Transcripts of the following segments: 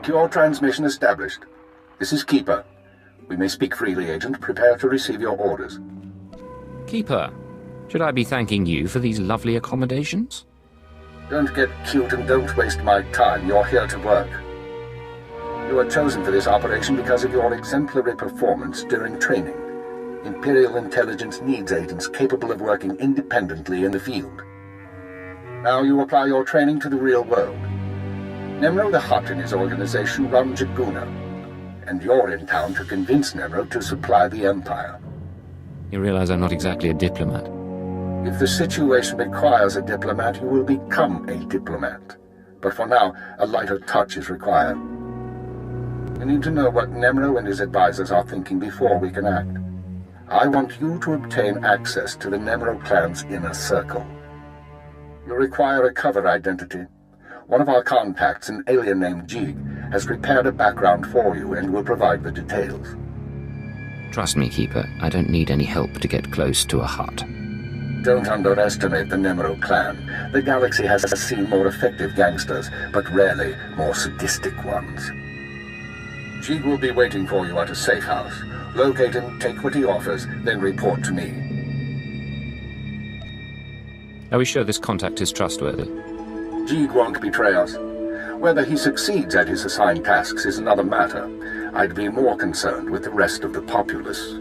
Secure transmission established. This is Keeper. We may speak freely, Agent. Prepare to receive your orders. Keeper, should I be thanking you for these lovely accommodations? Don't get cute and don't waste my time. You're here to work. You were chosen for this operation because of your exemplary performance during training. Imperial intelligence needs agents capable of working independently in the field. Now you apply your training to the real world. Nemro the Hutt and his organization run Jaguna, and you're in town to convince Nemro to supply the Empire. You realize I'm not exactly a diplomat. If the situation requires a diplomat, you will become a diplomat. But for now, a lighter touch is required. We need to know what Nemro and his advisors are thinking before we can act. I want you to obtain access to the Nemro clan's inner circle. You require a cover identity. One of our contacts, an alien named Jig, has prepared a background for you and will provide the details. Trust me, Keeper, I don't need any help to get close to a Hutt. Don't underestimate the Nemro clan. The galaxy has seen more effective gangsters, but rarely more sadistic ones. Jig will be waiting for you at a safe house. Locate him, take what he offers, then report to me. Are we sure this contact is trustworthy? Jig won't betray us. Whether he succeeds at his assigned tasks is another matter. I'd be more concerned with the rest of the populace.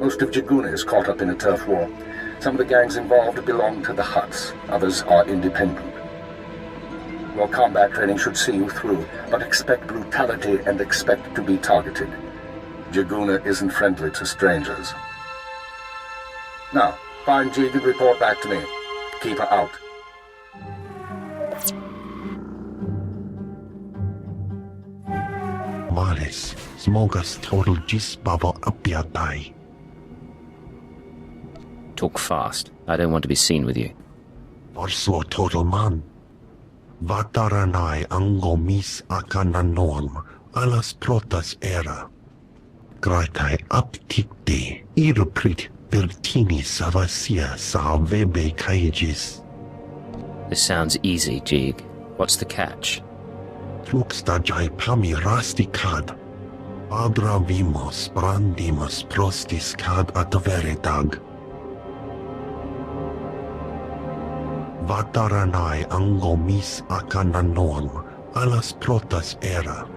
Most of Jaguna is caught up in a turf war. Some of the gangs involved belong to the Hutts, others are independent. Your combat training should see you through, but expect brutality and expect to be targeted. Jaguna isn't friendly to strangers. Now, find Jig and report back to me. Keep her out. Malis, smogas total gisbabo apiatai. Talk fast. I don't want to be seen with you. Orso total man. Vataranai angomis akananorm, alas protas era. Gratai aptikte, iruprit vertini savasia savebe kaigis. This sounds easy, Jig. What's the catch? Fluxtajai pami rasticad. Adra vimos brandimus prostis cad adveretag. Vataranai angomis akananorm, alas protas era.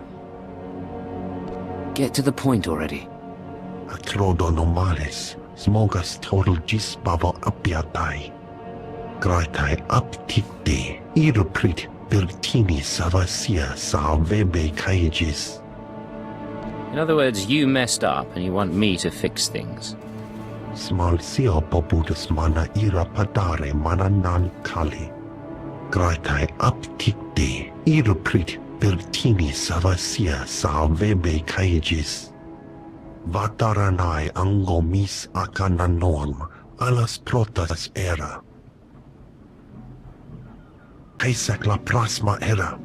Get to the point already. Acrodonomales, smogas total gisbavo apiatai. Gratai aptikte, iruprit vertini savasia savebe kaigis. In other words, you messed up and you want me to fix things. Smalsio poputus mana ira padare mananan kali. Gratai aptikte, iruprit vertini savasia savebe kaigis. Vataranai angomis akananorm, alas protas era. Kaisak la prasma era.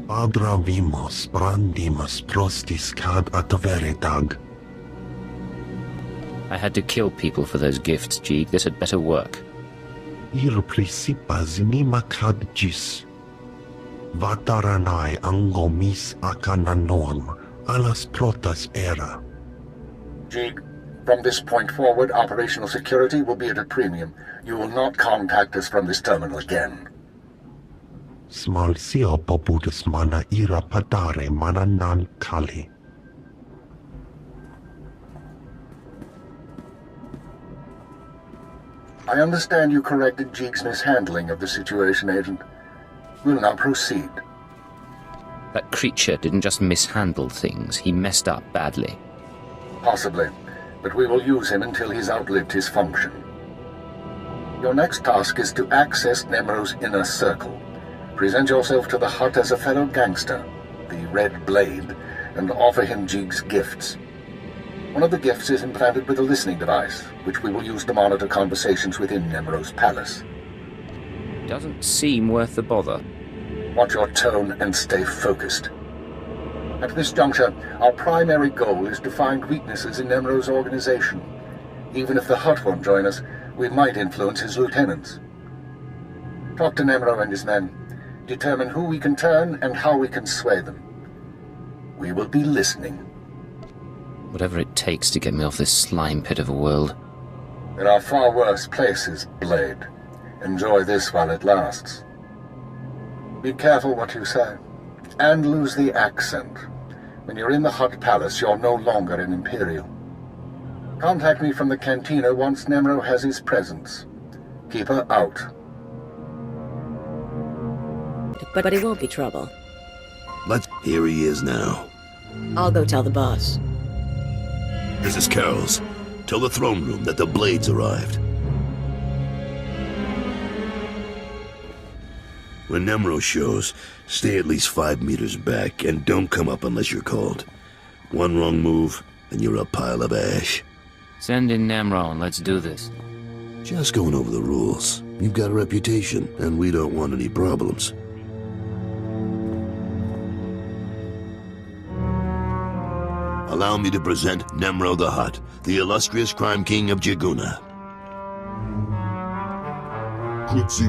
Adra vimos brandimus prostis cad adveretag. I had to kill people for those gifts, Jig. This had better work. Ir principas nima cad gis. Vataranai angomis akananorm, alas protas era. Jig, from this point forward, operational security will be at a premium. You will not contact us from this terminal again. Smalsio poputus mana ira padare mananan kali. I understand you corrected Jig's mishandling of the situation, Agent. We'll now proceed. That creature didn't just mishandle things, he messed up badly. Possibly, but we will use him until he's outlived his function. Your next task is to access Nemro's inner circle. Present yourself to the Hut as a fellow gangster, the Red Blade, and offer him Jig's gifts. One of the gifts is implanted with a listening device, which we will use to monitor conversations within Nemro's palace. Doesn't seem worth the bother. Watch your tone and stay focused. At this juncture, our primary goal is to find weaknesses in Nemro's organization. Even if the Hut won't join us, we might influence his lieutenants. Talk to Nemro and his men. Determine who we can turn and how we can sway them. We will be listening. Whatever it takes to get me off this slime pit of a world. There are far worse places, Blade. Enjoy this while it lasts. Be careful what you say, and lose the accent. When you're in the Hut Palace, you're no longer an Imperial. Contact me from the cantina once Nemro has his presence. Keep her out. But it won't be trouble. Here he is now. I'll go tell the boss. This is Carol's. Tell the throne room that the Blades arrived. When Nemro shows, stay at least 5 meters back and don't come up unless you're called. One wrong move, and you're a pile of ash. Send in Nemro and let's do this. Just going over the rules. You've got a reputation, and we don't want any problems. Allow me to present Nemro the Hutt, the illustrious crime king of Jiguna. It's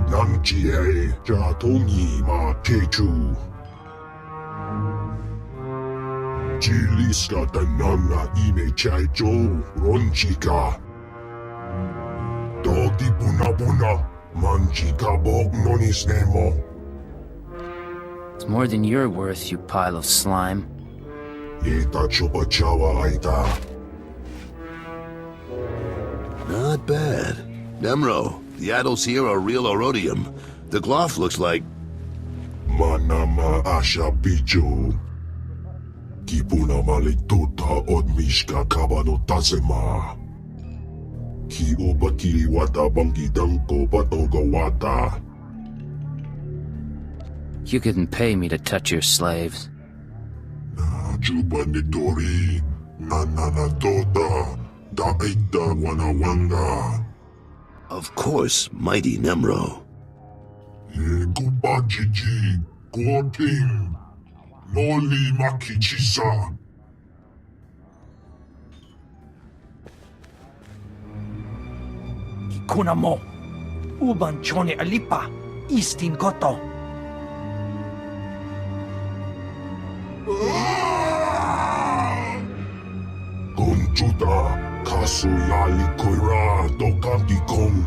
more than you're worth, you pile of slime. Not bad. Nemro, the idols here are real Orodium. The Gloff looks like... Manama asha bijo. Kipuna malituta odmishka kabano tasema. Ki obakiri wata bangi danko batoga wata. You couldn't pay me to touch your slaves. Juba nitori. Nanana tota. Daida wanawanga. Of course, mighty Nemro. Kubajiji. Kuoting. Noli makichisa. Kikuna mo. Uban chone alipa. Istin koto. Conchuta. Kasuyali koira. Dokanti kong.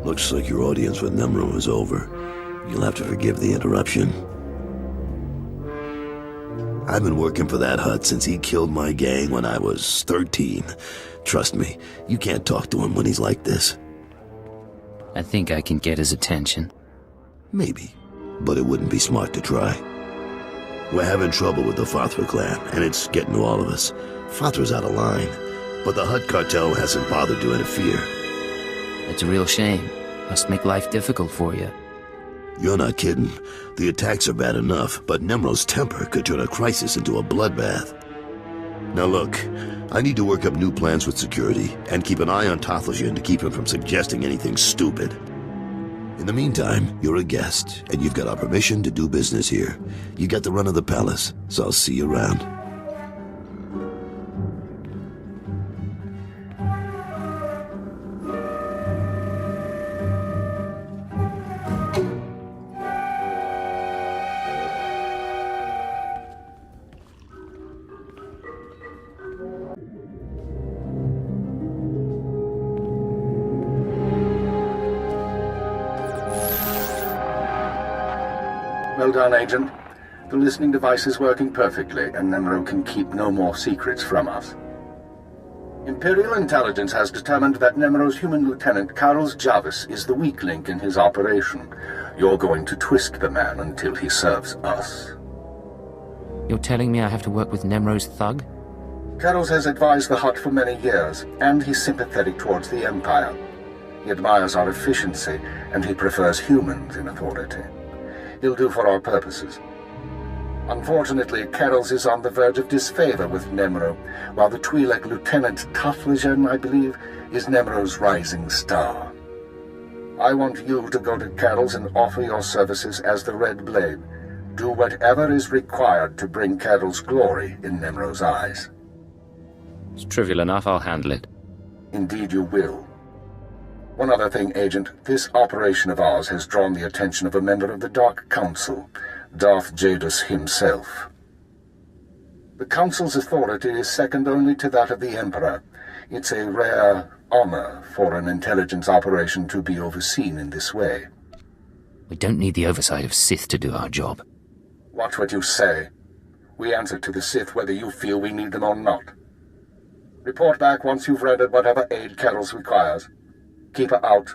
Looks like your audience with Nemro is over. You'll have to forgive the interruption. I've been working for that Hut since he killed my gang when I was 13. Trust me, you can't talk to him when he's like this. I think I can get his attention. Maybe, but it wouldn't be smart to try. We're having trouble with the Fathra clan, and it's getting to all of us. Fathra's out of line, but the Hut cartel hasn't bothered to interfere. It's a real shame. Must make life difficult for you. You're not kidding. The attacks are bad enough, but Nemro's temper could turn a crisis into a bloodbath. Now look, I need to work up new plans with security, and keep an eye on Tathlosian to keep him from suggesting anything stupid. In the meantime, you're a guest, and you've got our permission to do business here. You got the run of the palace, so I'll see you around. Well done, Agent. The listening device is working perfectly, and Nemro can keep no more secrets from us. Imperial intelligence has determined that Nemro's human lieutenant, Carlos Jarvis, is the weak link in his operation. You're going to twist the man until he serves us. You're telling me I have to work with Nemro's thug? Carlos has advised the Hutt for many years, and he's sympathetic towards the Empire. He admires our efficiency, and he prefers humans in authority. He'll do for our purposes. Unfortunately, Carlos is on the verge of disfavor with Nemro, while the Twi'lek Lieutenant Taflajan, I believe, is Nemro's rising star. I want you to go to Carlos and offer your services as the Red Blade. Do whatever is required to bring Carol's glory in Nemro's eyes. It's trivial enough, I'll handle it. Indeed you will. One other thing, Agent. This operation of ours has drawn the attention of a member of the Dark Council, Darth Jadus himself. The Council's authority is second only to that of the Emperor. It's a rare honor for an intelligence operation to be overseen in this way. We don't need the oversight of Sith to do our job. Watch what you say. We answer to the Sith whether you feel we need them or not. Report back once you've rendered whatever aid Carol's requires. Keep her out.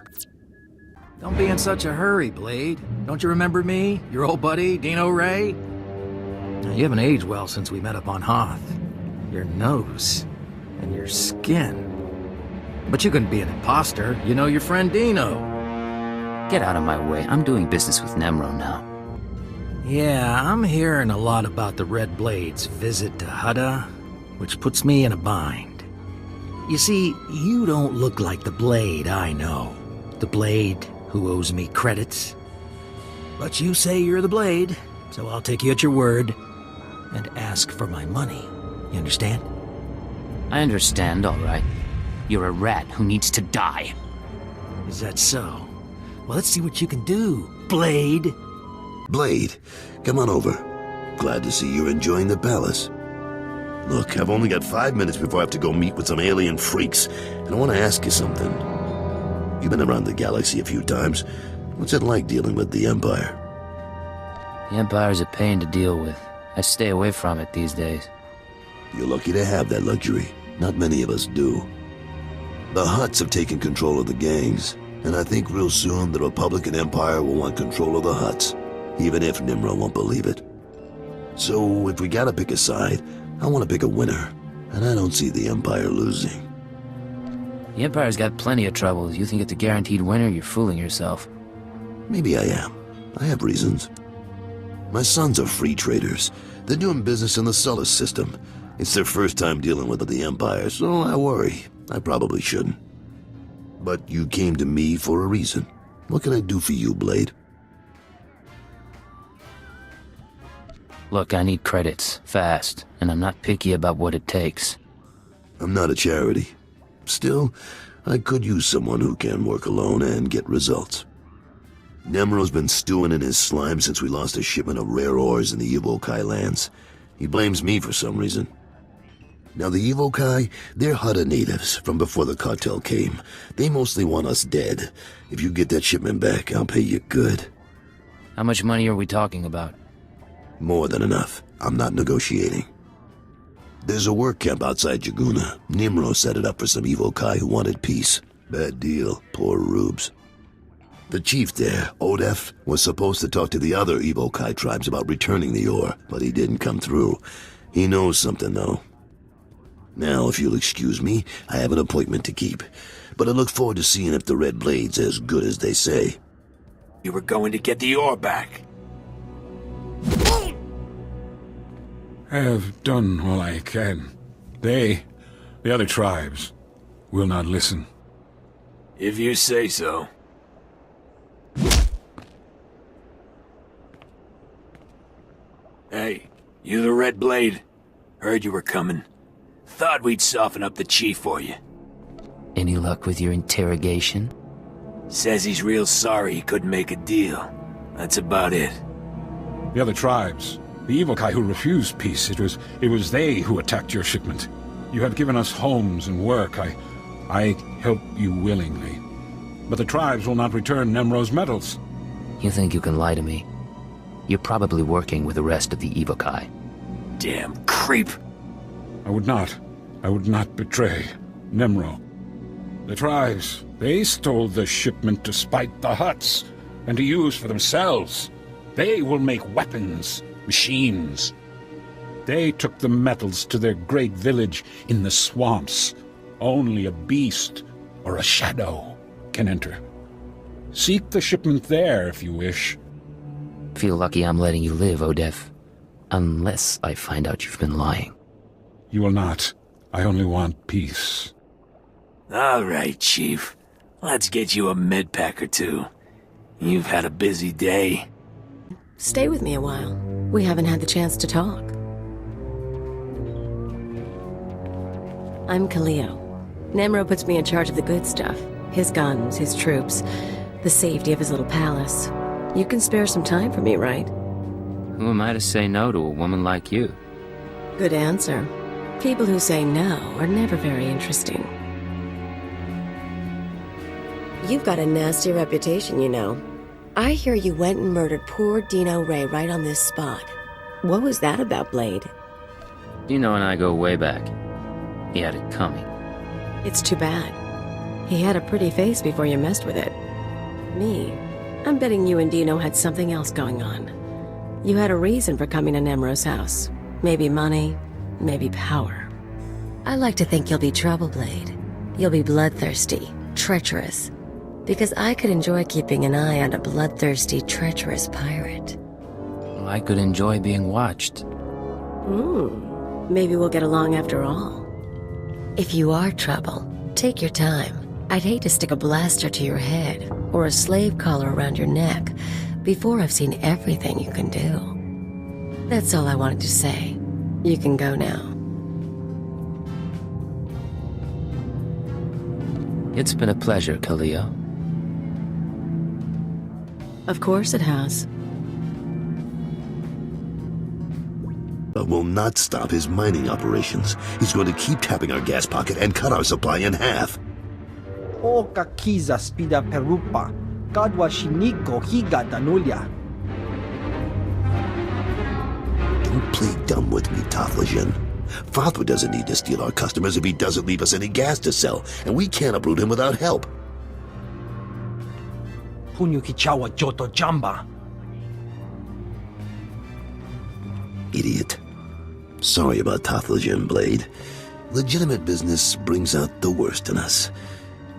Don't be in such a hurry, Blade. Don't you remember me? Your old buddy, Dino Ray? Now, you haven't aged well since we met up on Hoth. Your nose and your skin. But you couldn't be an imposter. You know your friend Dino. Get out of my way. I'm doing business with Nemro now. Yeah, I'm hearing a lot about the Red Blade's visit to Hutta, which puts me in a bind. You see, you don't look like the Blade I know. The Blade who owes me credits. But you say you're the Blade, so I'll take you at your word and ask for my money. You understand? I understand, all right. You're a rat who needs to die. Is that so? Well, let's see what you can do, Blade. Blade, come on over. Glad to see you're enjoying the palace. Look, I've only got 5 minutes before I have to go meet with some alien freaks, and I want to ask you something. You've been around the galaxy a few times. What's it like dealing with the Empire? The Empire's a pain to deal with. I stay away from it these days. You're lucky to have that luxury. Not many of us do. The Hutts have taken control of the gangs, and I think real soon the Republican Empire will want control of the Hutts, even if Nimro won't believe it. So, if we gotta pick a side, I want to pick a winner, and I don't see the Empire losing. The Empire's got plenty of troubles. You think it's a guaranteed winner, you're fooling yourself. Maybe I am. I have reasons. My sons are free traders. They're doing business in the Sullus system. It's their first time dealing with the Empire, so I worry. I probably shouldn't. But you came to me for a reason. What can I do for you, Blade? Look, I need credits, fast, and I'm not picky about what it takes. I'm not a charity. Still, I could use someone who can work alone and get results. Nemro's been stewing in his slime since we lost a shipment of rare ores in the Evokai lands. He blames me for some reason. Now the Evokai, they're Hutta natives from before the cartel came. They mostly want us dead. If you get that shipment back, I'll pay you good. How much money are we talking about? More than enough. I'm not negotiating. There's a work camp outside Jaguna. Nimro set it up for some Evokai who wanted peace. Bad deal. Poor rubes. The chief there, Odef, was supposed to talk to the other Evokai tribes about returning the ore, but he didn't come through. He knows something, though. Now, if you'll excuse me, I have an appointment to keep. But I look forward to seeing if the Red Blade's as good as they say. You were going to get the ore back. I have done all I can. They, the other tribes, will not listen. If you say so. Hey, you the Red Blade? Heard you were coming. Thought we'd soften up the chief for you. Any luck with your interrogation? Says he's real sorry he couldn't make a deal. That's about it. The other tribes, the Evokai who refused peace, it was they who attacked your shipment. You had given us homes and work. I help you willingly. But the tribes will not return Nemro's metals. You think you can lie to me? You're probably working with the rest of the Evokai. Damn creep. I would not betray. Nemro. The tribes, they stole the shipment to spite the Hutts, and to use for themselves. They will make weapons, machines. They took the metals to their great village in the swamps. Only a beast or a shadow can enter. Seek the shipment there if you wish. Feel lucky I'm letting you live, Odef. Unless I find out you've been lying. You will not. I only want peace. All right, Chief. Let's get you a med-pack or two. You've had a busy day. Stay with me a while. We haven't had the chance to talk. I'm Khalil. Nemro puts me in charge of the good stuff. His guns, his troops, the safety of his little palace. You can spare some time for me, right? Who am I to say no to a woman like you? Good answer. People who say no are never very interesting. You've got a nasty reputation, you know. I hear you went and murdered poor Dino Ray right on this spot. What was that about, Blade? Dino and I go way back. He had it coming. It's too bad. He had a pretty face before you messed with it. Me, I'm betting you and Dino had something else going on. You had a reason for coming to Nemro's house. Maybe money, maybe power. I like to think you'll be trouble, Blade. You'll be bloodthirsty, treacherous. Because I could enjoy keeping an eye on a bloodthirsty, treacherous pirate. Well, I could enjoy being watched. Maybe we'll get along after all. If you are trouble, take your time. I'd hate to stick a blaster to your head or a slave collar around your neck before I've seen everything you can do. That's all I wanted to say. You can go now. It's been a pleasure, Khalil. Of course it has. But will not stop his mining operations. He's going to keep tapping our gas pocket and cut our supply in half. O kakiza spida perupa, kadwa shiniko higa danulia. Don't play dumb with me, Taflajan. Fatwa doesn't need to steal our customers if he doesn't leave us any gas to sell, and we can't uproot him without help. Punyu kichawa joto jamba. Idiot. Sorry about Taflajan, Blade. Legitimate business brings out the worst in us.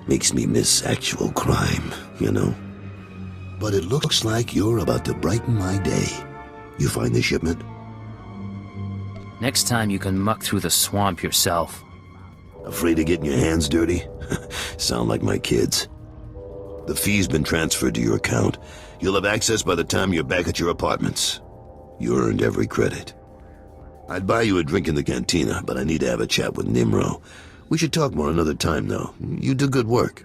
Makes me miss actual crime, you know? But it looks like you're about to brighten my day. You find the shipment? Next time you can muck through the swamp yourself. Afraid of getting your hands dirty? Sound like my kids. The fee's been transferred to your account. You'll have access by the time you're back at your apartments. You earned every credit. I'd buy you a drink in the cantina, but I need to have a chat with Nimro. We should talk more another time, though. You do good work.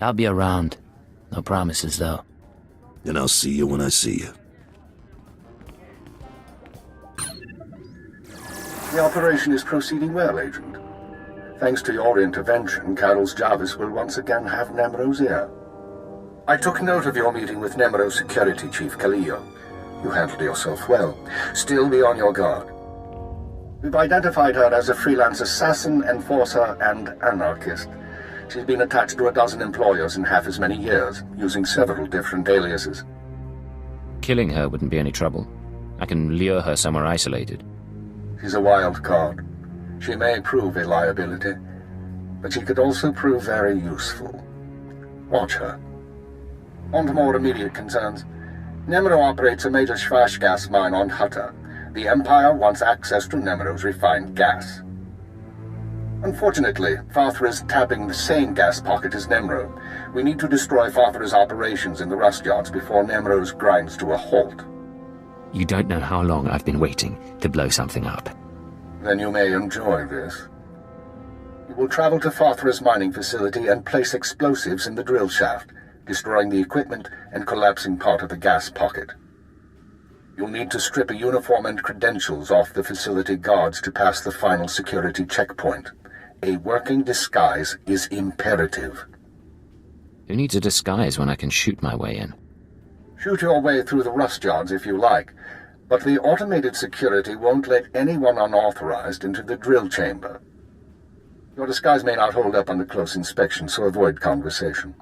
I'll be around. No promises, though. And I'll see you when I see you. The operation is proceeding well, Agent. Thanks to your intervention, Carol's Jarvis will once again have Nemro's ear. I took note of your meeting with Nemro's security chief, Khalil. You handled yourself well. Still be on your guard. We've identified her as a freelance assassin, enforcer, and anarchist. She's been attached to a dozen employers in half as many years, using several different aliases. Killing her wouldn't be any trouble. I can lure her somewhere isolated. She's a wild card. She may prove a liability, but she could also prove very useful. Watch her. On to more immediate concerns. Nemro operates a major Schwash gas mine on Hutta. The Empire wants access to Nemro's refined gas. Unfortunately, Farthra is tapping the same gas pocket as Nemro. We need to destroy Farthra's operations in the rust yards before Nemro's grinds to a halt. You don't know how long I've been waiting to blow something up. Then you may enjoy this. You will travel to Farthra's mining facility and place explosives in the drill shaft, destroying the equipment and collapsing part of the gas pocket. You'll need to strip a uniform and credentials off the facility guards to pass the final security checkpoint. A working disguise is imperative. Who needs a disguise when I can shoot my way in? Shoot your way through the rust yards if you like, but the automated security won't let anyone unauthorized into the drill chamber. Your disguise may not hold up under close inspection, so avoid conversation.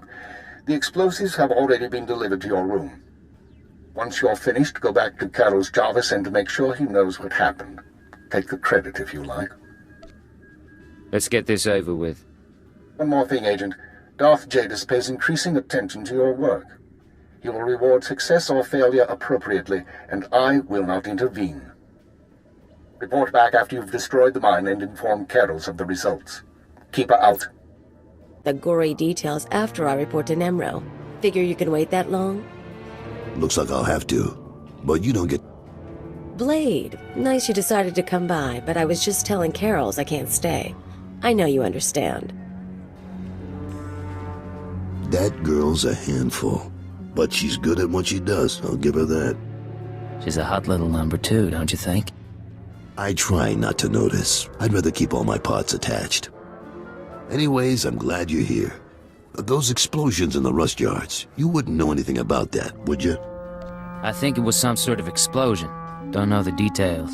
The explosives have already been delivered to your room. Once you're finished, go back to Carol's Jarvis and make sure he knows what happened. Take the credit if you like. Let's get this over with. One more thing, Agent. Darth Jadis pays increasing attention to your work. He will reward success or failure appropriately, and I will not intervene. Report back after you've destroyed the mine and inform Carols of the results. Keep her out. The gory details after I report to Nemro. Figure you can wait that long? Looks like I'll have to. But you don't get... Blade, nice you decided to come by, but I was just telling Carols I can't stay. I know you understand. That girl's a handful. But she's good at what she does, I'll give her that. She's a hot little number too, don't you think? I try not to notice. I'd rather keep all my parts attached. Anyways, I'm glad you're here. Those explosions in the rust yards, you wouldn't know anything about that, would you? I think it was some sort of explosion. Don't know the details.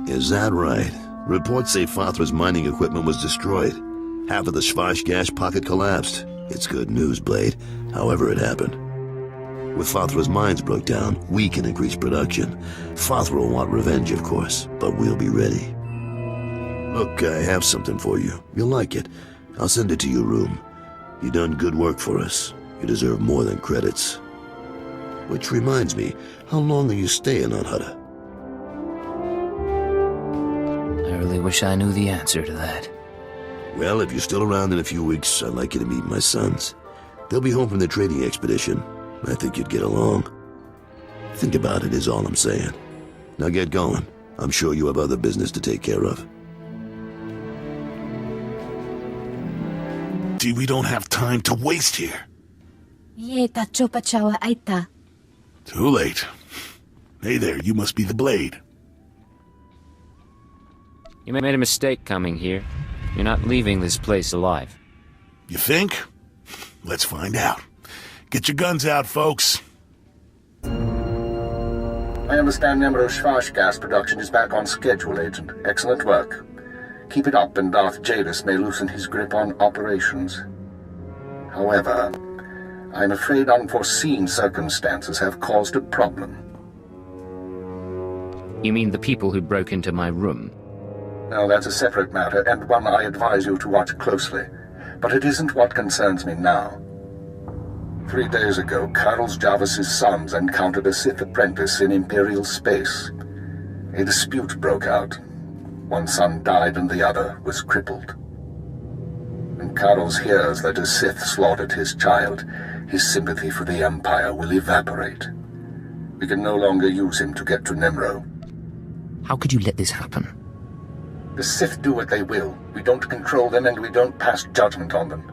Is that right? Reports say Fathra's mining equipment was destroyed. Half of the Schwarzgas pocket collapsed. It's good news, Blade, however it happened. With Fathra's mines broke down, we can increase production. Fathra will want revenge, of course, but we'll be ready. Look, I have something for you. You'll like it. I'll send it to your room. You done good work for us. You deserve more than credits. Which reminds me, how long are you staying on Hutta? I really wish I knew the answer to that. Well, if you're still around in a few weeks, I'd like you to meet my sons. They'll be home from their trading expedition. I think you'd get along. Think about it is all I'm saying. Now get going. I'm sure you have other business to take care of. See, we don't have time to waste here. Too late. Hey there, you must be the Blade. You made a mistake coming here. You're not leaving this place alive. You think? Let's find out. Get your guns out, folks. I understand Nemro's Schwarzgas production is back on schedule, Agent. Excellent work. Keep it up and Darth Jadis may loosen his grip on operations. However, I'm afraid unforeseen circumstances have caused a problem. You mean the people who broke into my room? No, that's a separate matter, and one I advise you to watch closely. But it isn't what concerns me now. 3 days ago, Carlos Jarvis's sons encountered a Sith apprentice in Imperial space. A dispute broke out. One son died and the other was crippled. When Carlos hears that a Sith slaughtered his child, his sympathy for the Empire will evaporate. We can no longer use him to get to Nemro. How could you let this happen? The Sith do what they will. We don't control them and we don't pass judgment on them.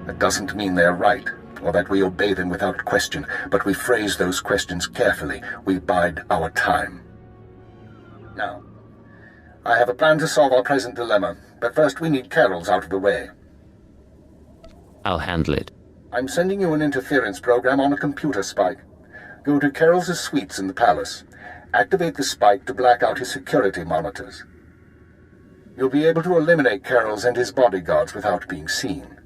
That doesn't mean they're right, or that we obey them without question, but we phrase those questions carefully. We bide our time. Now, I have a plan to solve our present dilemma, but first we need Carols out of the way. I'll handle it. I'm sending you an interference program on a computer spike. Go to Carol's suites in the palace. Activate the spike to black out his security monitors. You'll be able to eliminate Carols and his bodyguards without being seen.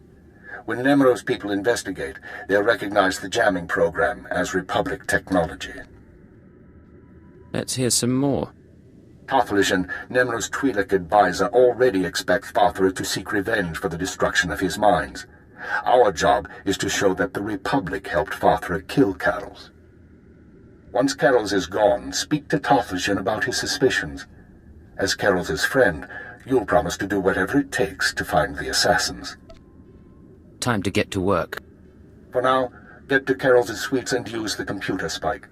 When Nemro's people investigate, they'll recognize the jamming program as Republic technology. Let's hear some more. Tothlishan, Nemro's Twi'lek advisor, already expects Fathra to seek revenge for the destruction of his mines. Our job is to show that the Republic helped Fathra kill Carols. Once Carols is gone, speak to Tothlishan about his suspicions. As Carols' friend, you'll promise to do whatever it takes to find the assassins. Time to get to work. For now, get to Carols' suites and use the computer spike.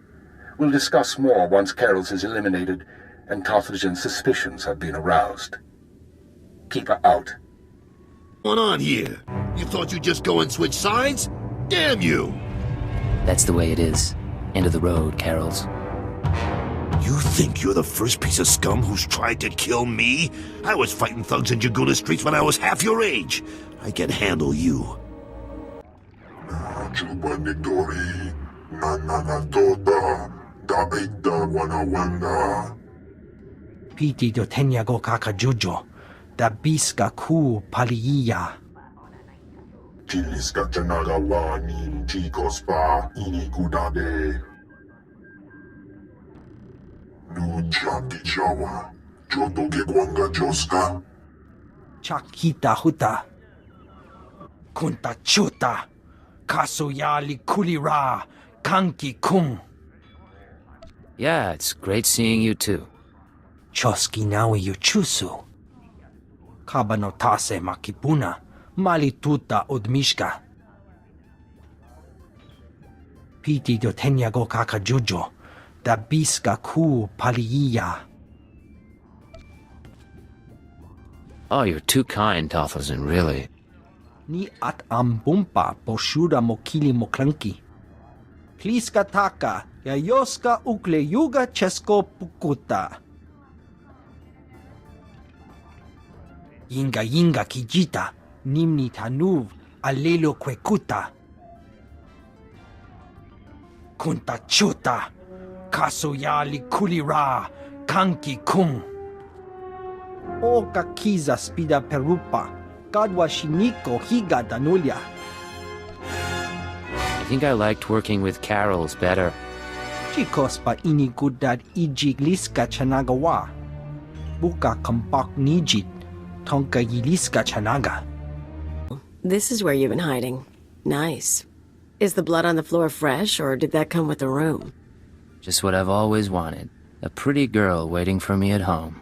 We'll discuss more once Carols is eliminated and Tothlishan's suspicions have been aroused. Keep her out. What's going on here? You thought you'd just go and switch sides? Damn you! That's the way it is. End of the road, Carols. You think you're the first piece of scum who's tried to kill me? I was fighting thugs in Jaguna streets when I was half your age. I can handle you. Piti do tenya go kaka jujo. da biska ku paliya. Chiliska chanagawa nin chikospa inikudade. Nujati jawa, joto ke kwanga joska. Chakita Hutta. Kunta chuta. Kasuyali kulira. Kanki kung. Yeah, it's great seeing you too. Choski nawi yuchusu. Kabanotase makipuna. Malituta odmishka. Piti do tenyago kakajujo. Da biska ku paliya. Oh, you're too kind, Tothelson, really. Ni at ambumpa poshuda mokili moklanki. Pliska taka, yayoska ukle yuga chesko pukuta. Yinga kijita, nimni tanuv, alelo kwekuta. Kunta chuta, kasoyali kulira, kanki kung. Oka kiza spida perupa, kadwa shiniko higa danulia. I think I liked working with Carols better. Chikos pa inigudad ijigliska chanagawa. Buka kampak nijit, tonka yiliska chanaga. This is where you've been hiding. Nice. Is the blood on the floor fresh, or did that come with the room? Just what I've always wanted. A pretty girl waiting for me at home.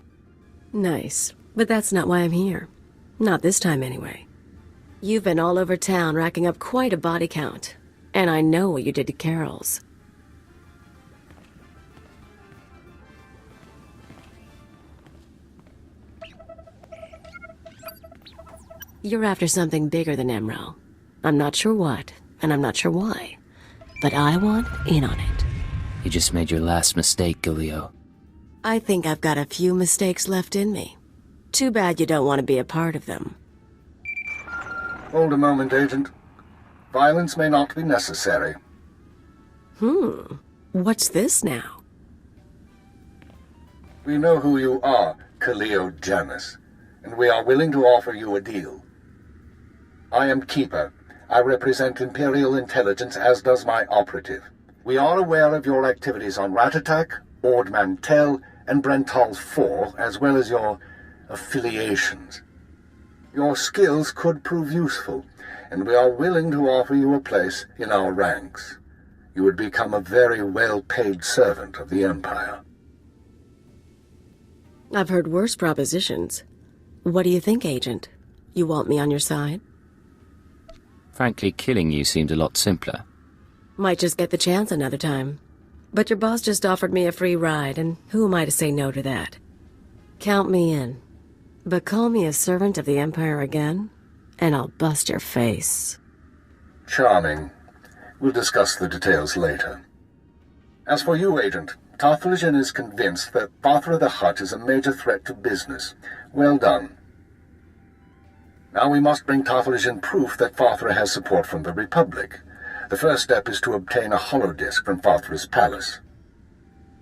Nice. But that's not why I'm here. Not this time, anyway. You've been all over town racking up quite a body count. And I know what you did to Carol's. You're after something bigger than Emerald. I'm not sure what, and I'm not sure why. But I want in on it. You just made your last mistake, Galileo. I think I've got a few mistakes left in me. Too bad you don't want to be a part of them. Hold a moment, Agent. Violence may not be necessary. What's this now? We know who you are, Kaleo Janus, and we are willing to offer you a deal. I am Keeper. I represent Imperial intelligence, as does my operative. We are aware of your activities on Ratatak, Ord Mantell, and Brental 4, as well as your affiliations. Your skills could prove useful, and we are willing to offer you a place in our ranks. You would become a very well-paid servant of the Empire. I've heard worse propositions. What do you think, Agent? You want me on your side? Frankly, killing you seemed a lot simpler. Might just get the chance another time. But your boss just offered me a free ride, and who am I to say no to that? Count me in. But call me a servant of the Empire again, and I'll bust your face. Charming. We'll discuss the details later. As for you, Agent, Tarthalion is convinced that Vathra the Hutt is a major threat to business. Well done. Now we must bring Tarthalion proof that Vathra has support from the Republic. The first step is to obtain a holodisk from Vathra's palace.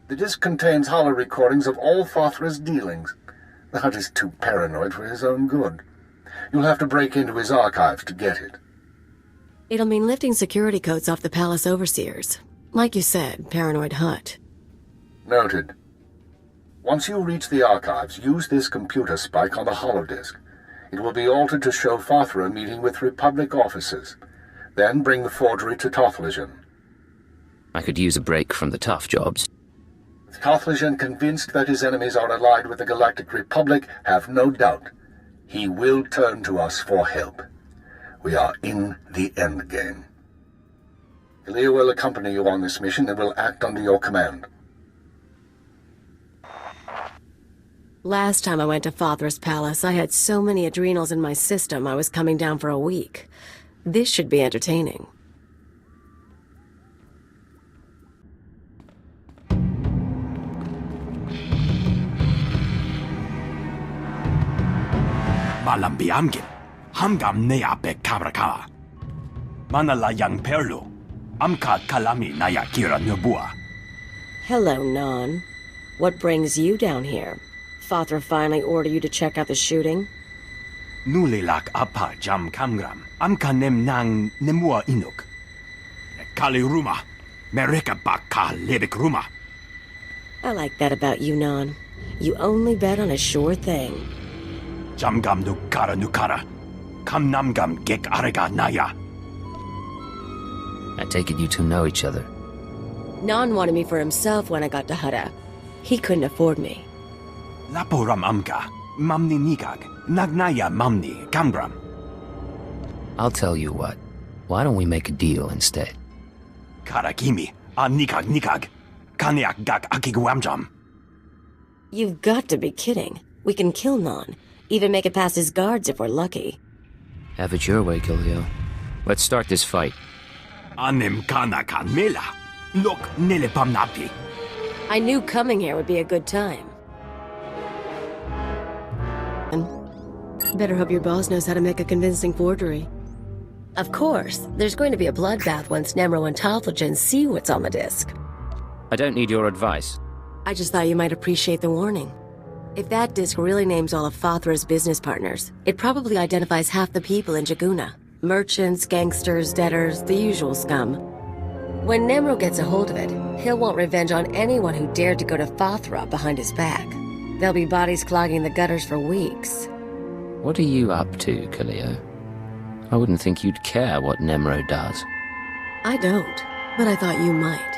The disk contains holo recordings of all Vathra's dealings. The Hutt is too paranoid for his own good. You'll have to break into his archives to get it. It'll mean lifting security codes off the palace overseers. Like you said, paranoid Hutt. Noted. Once you reach the archives, use this computer spike on the holodisk. It will be altered to show Vathra meeting with Republic officers. Then bring the forgery to Tarthalion. I could use a break from the tough jobs. With Tarthalion convinced that his enemies are allied with the Galactic Republic, have no doubt. He will turn to us for help. We are in the endgame. Galileo will accompany you on this mission and will act under your command. Last time I went to Vathra's palace, I had so many adrenals in my system I was coming down for a week. This should be entertaining. Malambiamgin, hamgam nea be kabraka. Manala yang perlu, amka kalami naya kira nubua. Hello, Non. What brings you down here? Vathra finally ordered you to check out the shooting? Nulilak apa jam kamgram. Amka nem nang nemua inuk. Kali ruma. Mereka baka lebek ruma. I like that about you, Non. You only bet on a sure thing. Jamgam nukara. Kam namgam gek arega naya. I take it you two know each other. Non wanted me for himself when I got to Hutta. He couldn't afford me. Laporam amka. Mamni nigag. Nagnaya mamni kamgram. I'll tell you what. Why don't we make a deal instead? Karakimi. A nikag. Kaniak gak akiguamjam. You've got to be kidding. We can kill Non. Even make it past his guards if we're lucky. Have it your way, Killio. Let's start this fight. Anem kana kan mela. Look nilepam napi. I knew coming here would be a good time. Better hope your boss knows how to make a convincing forgery. Of course, there's going to be a bloodbath once Nemro and Tophagen see what's on the disc. I don't need your advice. I just thought you might appreciate the warning. If that disc really names all of Fothra's business partners, it probably identifies half the people in Jaguna. Merchants, gangsters, debtors, the usual scum. When Nemro gets a hold of it, he'll want revenge on anyone who dared to go to Fothra behind his back. There'll be bodies clogging the gutters for weeks. What are you up to, Killio? I wouldn't think you'd care what Nemro does. I don't, but I thought you might.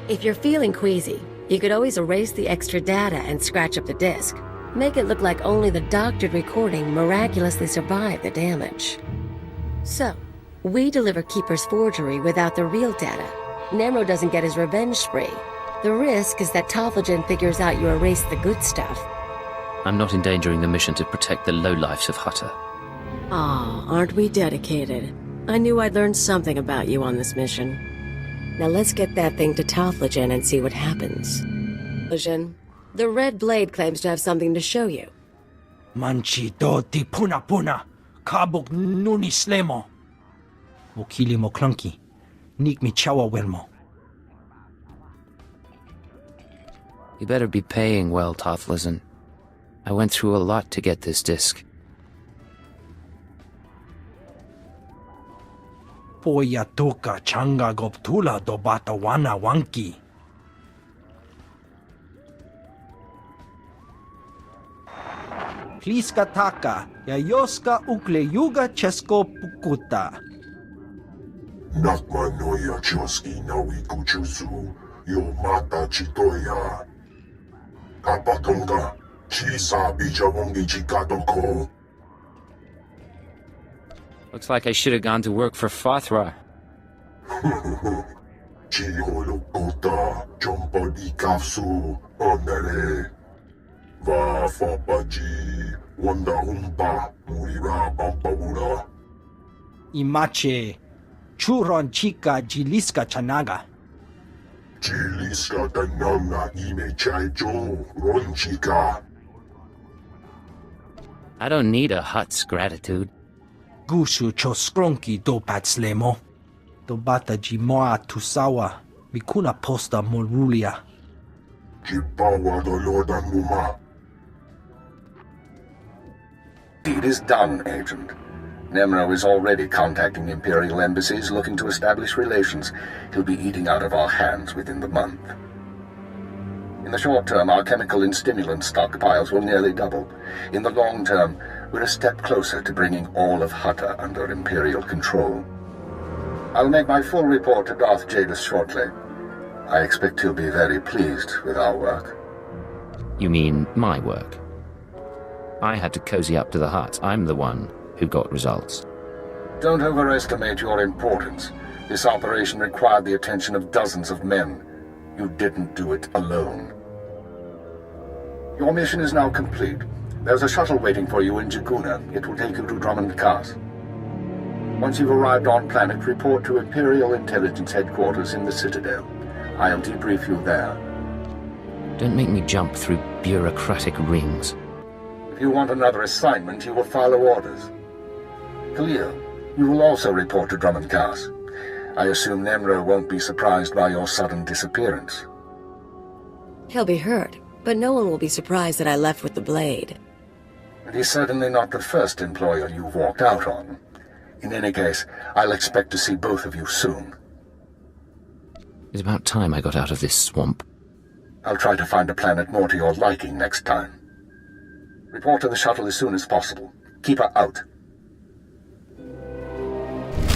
If you're feeling queasy, you could always erase the extra data and scratch up the disk. Make it look like only the doctored recording miraculously survived the damage. So, we deliver Keeper's forgery without the real data. Nemro doesn't get his revenge spree. The risk is that Tophagen figures out you erased the good stuff. I'm not endangering the mission to protect the lowlifes of Hutta. Aw, aren't we dedicated? I knew I'd learn something about you on this mission. Now let's get that thing to Tophagen and see what happens. Tophagen, the Red Blade claims to have something to show you. Manchi do ti puna. Kabuk nuni slemo. Wakili mo clunky. Nik mi chawa welmo. You better be paying well, Tothlison. I went through a lot to get this disc. Poya tuka changa goptula do bata wana wanki. Pliska taka, yayoska ukle yuga chesko pukuta. Nakma noya choski nawi kuchusu, yo mata chitoya. Kapatonga, chisa bijawongi chikatoko. Looks like I should have gone to work for Fothra. Chiholokota, chompodi kafsu, onere. Va fapaji, wanda humpa, murira bampabura. Imache, churon chica jiliska chanaga. Jiliska tananga ime chaicho, ronchika. I don't need a Hutt's gratitude. Gushu choskronki do patslemo. Do bata jimoa tusawa, mikuna posta morulia. Jipawa doloda muma. Deed is done, Agent. Nemro is already contacting Imperial embassies looking to establish relations. He'll be eating out of our hands within the month. In the short term, our chemical and stimulant stockpiles will nearly double. In the long term, we're a step closer to bringing all of Hutta under Imperial control. I'll make my full report to Darth Jadis shortly. I expect he'll be very pleased with our work. You mean my work? I had to cozy up to the Hutt. I'm the one who got results. Don't overestimate your importance. This operation required the attention of dozens of men. You didn't do it alone. Your mission is now complete. There's a shuttle waiting for you in Jaguna. It will take you to Drummond Cast. Once you've arrived on planet, report to Imperial Intelligence Headquarters in the Citadel. I'll debrief you there. Don't make me jump through bureaucratic rings. If you want another assignment, you will follow orders. Khalil, you will also report to Drummond Cast. I assume Nemro won't be surprised by your sudden disappearance. He'll be hurt, But no one will be surprised that I left with the blade. And he's certainly not the first employer you've walked out on. In any case, I'll expect to see both of you soon. It's about time I got out of this swamp. I'll try to find a planet more to your liking next time. Report to the shuttle as soon as possible. Keep her out.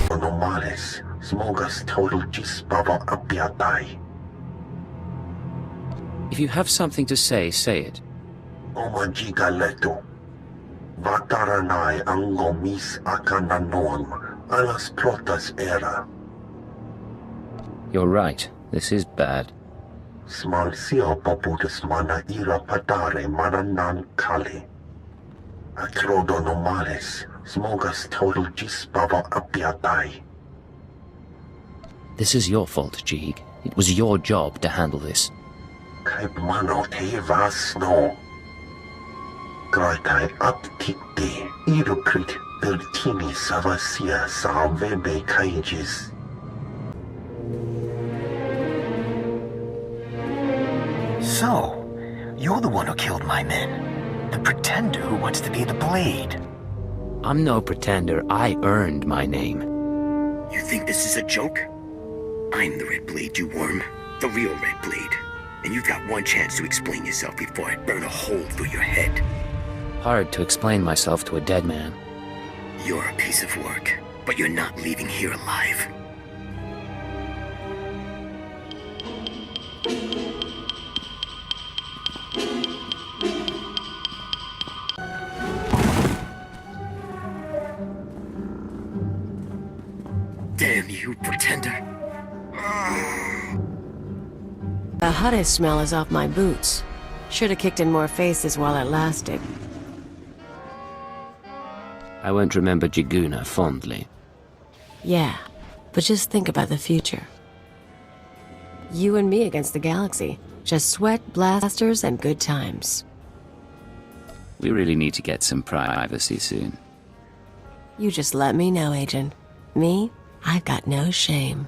Normales, smogas total gisbaba apiatai. If you have something to say it. Omajiga leto. Vataranai angomis akananoam, alas protas era. You're right. This is bad. Smalsio poputus mana ira patare mananan kali. Atrodo normales, smogas total gisbaba apiatai. This is your fault, Jeeg. It was your job to handle this. Kai mano te vas no. Graitai aptikte, irukrit virtini savasia salvebe kaijis. So, you're the one who killed my men. The pretender who wants to be the Blade. I'm no pretender. I earned my name. You think this is a joke? I'm the Red Blade, you worm. The real Red Blade. And you've got one chance to explain yourself before I burn a hole through your head. Hard to explain myself to a dead man. You're a piece of work, but you're not leaving here alive. Damn you, pretender. The Hutta smell is off my boots. Should have kicked in more faces while it lasted. I won't remember Jiguna fondly. Yeah, but just think about the future. You and me against the galaxy. Just sweat, blasters, and good times. We really need to get some privacy soon. You just let me know, Agent. Me, I've got no shame.